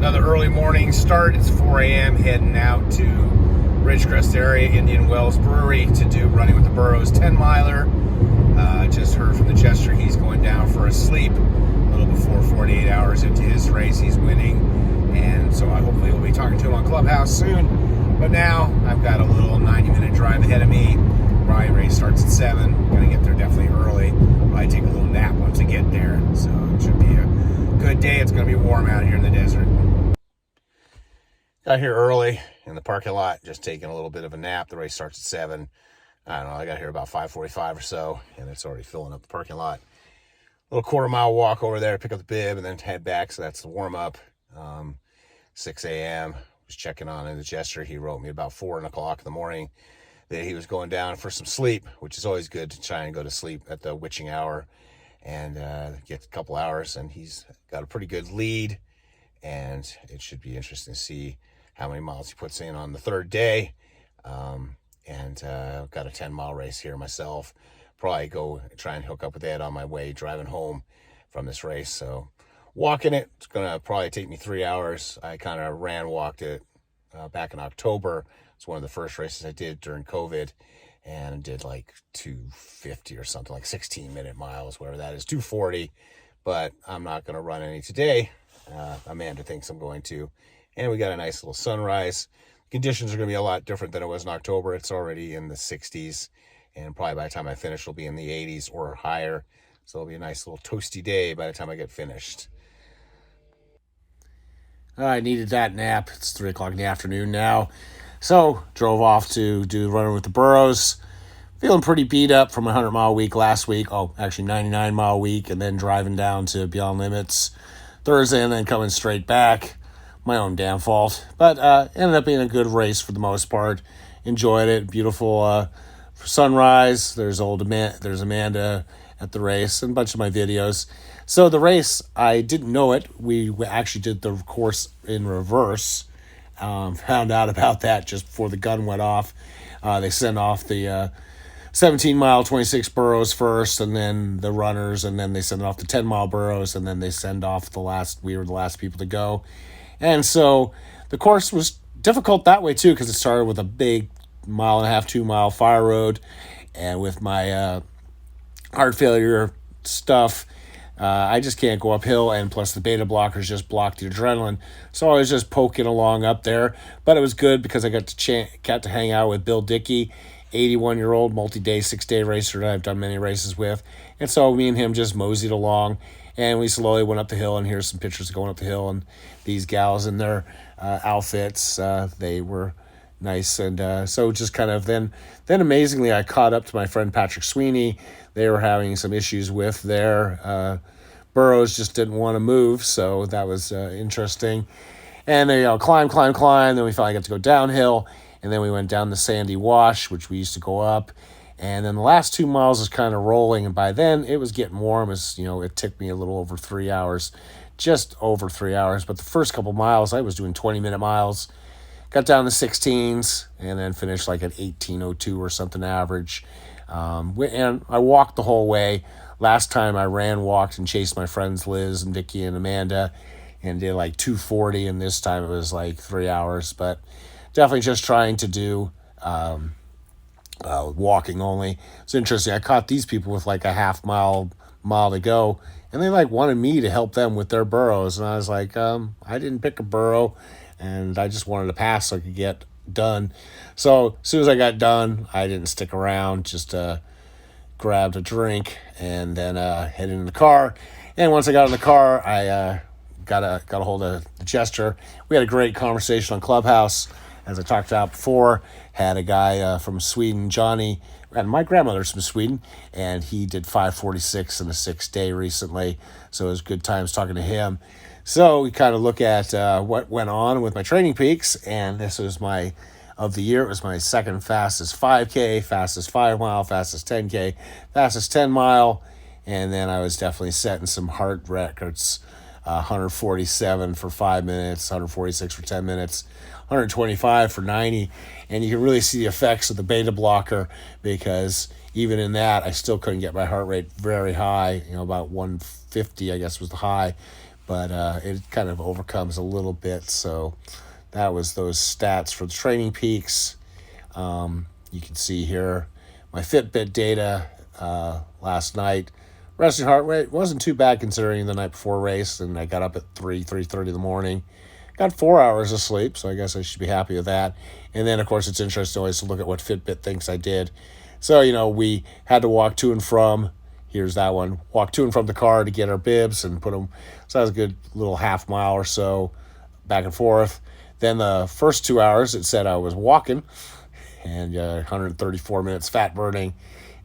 Another early morning start. It's 4 a.m. heading out to Ridgecrest area, Indian Wells Brewery, to do Running with the Burros 10-miler. Just heard from the Jester he's going down for a sleep a little before 48 hours into his race. He's winning, and so I hopefully will be talking to him on Clubhouse soon. But now I've got a little 90-minute drive ahead of me. My race starts at 7. Gonna get there definitely early. I take a little nap once I get there, so it should be a good day. It's gonna be warm out here in the desert. Got here early in the parking lot, just taking a little bit of a nap. The race starts at 7. I don't know, I got here about 5:45 or so, and it's already filling up the parking lot. Little quarter-mile walk over there, pick up the bib, and then head back, so that's the warm-up. 6 a.m., was checking on the Jester. He wrote me about 4 o'clock in the morning that he was going down for some sleep, which is always good to try and go to sleep at the witching hour and get a couple hours, and he's got a pretty good lead, and it should be interesting to see how many miles he puts in on the third day. I've got a 10-mile race here myself. Probably go try and hook up with Ed on my way driving home from this race. So walking it's going to probably take me 3 hours. I kind of walked it back in October. It's one of the first races I did during COVID, and did like 250 or something, like 16-minute miles, whatever that is, 240. But I'm not going to run any today. Amanda thinks I'm going to. And we got a nice little sunrise. Conditions are going to be a lot different than it was in October. It's already in the 60s, and probably by the time I finish, it'll be in the 80s or higher. So it'll be a nice little toasty day by the time I get finished. I needed that nap. It's 3 o'clock in the afternoon now. So drove off to do Running with the Burros. Feeling pretty beat up from a 100-mile week last week. Oh, actually 99-mile week, and then driving down to Beyond Limits Thursday and then coming straight back. My own damn fault. But ended up being a good race for the most part. Enjoyed it. Beautiful sunrise. There's Amanda at the race and a bunch of my videos. So the race, I didn't know it. We actually did the course in reverse. Found out about that just before the gun went off. They sent off the 17-mile 26 burros first, and then the runners, and then they send off the 10-mile burros, and then they send off we were the last people to go. And so the course was difficult that way too, because it started with a big 1.5-mile, 2-mile fire road, and with my heart failure stuff, I just can't go uphill, and plus the beta blockers just blocked the adrenaline. So I was just poking along up there, but it was good because I got to hang out with Bill Dickey, 81-year-old multi-day, 6-day racer that I've done many races with. And so me and him just moseyed along, and we slowly went up the hill, and here's some pictures going up the hill, and these gals in their outfits, they were nice. And so just kind of then amazingly, I caught up to my friend Patrick Sweeney. They were having some issues with their burros, just didn't want to move, so that was interesting. And they climb, then we finally got to go downhill, and then we went down the Sandy Wash, which we used to go up. And then the last 2 miles was kind of rolling, and by then it was getting warm. It took me a little over 3 hours, just over 3 hours. But the first couple miles, I was doing 20-minute miles. Got down to 16s, and then finished like at 18:02 or something average. And I walked the whole way. Last time I walked, and chased my friends Liz and Vicky and Amanda, and did like 240, and this time it was like 3 hours. But definitely just trying to do walking only. It's interesting. I caught these people with like a mile to go, and they like wanted me to help them with their burros, and I was like, I didn't pick a burro, and I just wanted to pass so I could get done. So as soon as I got done, I didn't stick around, just grabbed a drink, and then headed in the car. And once I got in the car, I got a hold of the Jester. We had a great conversation on Clubhouse, as I talked about before. Had a guy from Sweden, Johnny, and my grandmother's from Sweden, and he did 5:46 in a 6-day recently, so it was good times talking to him. So we kind of look at what went on with my training peaks, and this was of the year. It was my second fastest 5K, fastest 5-mile, fastest 10K, fastest 10-mile, and then I was definitely setting some heart records. 147 for 5 minutes, 146 for 10 minutes, 125 for 90. And you can really see the effects of the beta blocker, because even in that, I still couldn't get my heart rate very high, about 150, I guess was the high. but it kind of overcomes a little bit. So that was those stats for the Training Peaks. You can see here my Fitbit data last night. Resting heart rate wasn't too bad considering the night before race, and I got up at 3:30 in the morning. Got 4 hours of sleep, so I guess I should be happy with that. And then, of course, it's interesting always to look at what Fitbit thinks I did. So, we had to walk to and from, here's that one, walk to and from the car to get our bibs and put them, so that was a good little half mile or so back and forth. Then the first 2 hours, it said I was walking, and 134 minutes fat burning.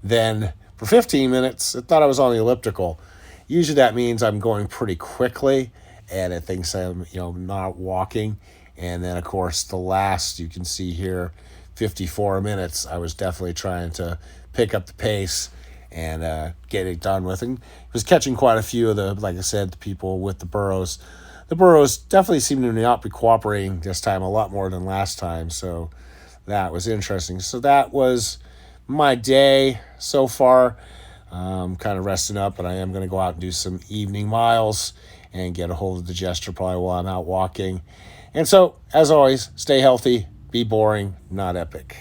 Then for 15 minutes, it thought I was on the elliptical. Usually that means I'm going pretty quickly, and it thinks I'm, not walking. And then, of course, the last, you can see here, 54 minutes, I was definitely trying to pick up the pace and get it done with. And I was catching quite a few of the, like I said, the people with the burros. The burros definitely seem to not be cooperating this time a lot more than last time, so that was interesting. So that was my day so far. Kind of resting up, but I am going to go out and do some evening miles and get a hold of the digester probably while I'm out walking. And so, as always, stay healthy, be boring, not epic.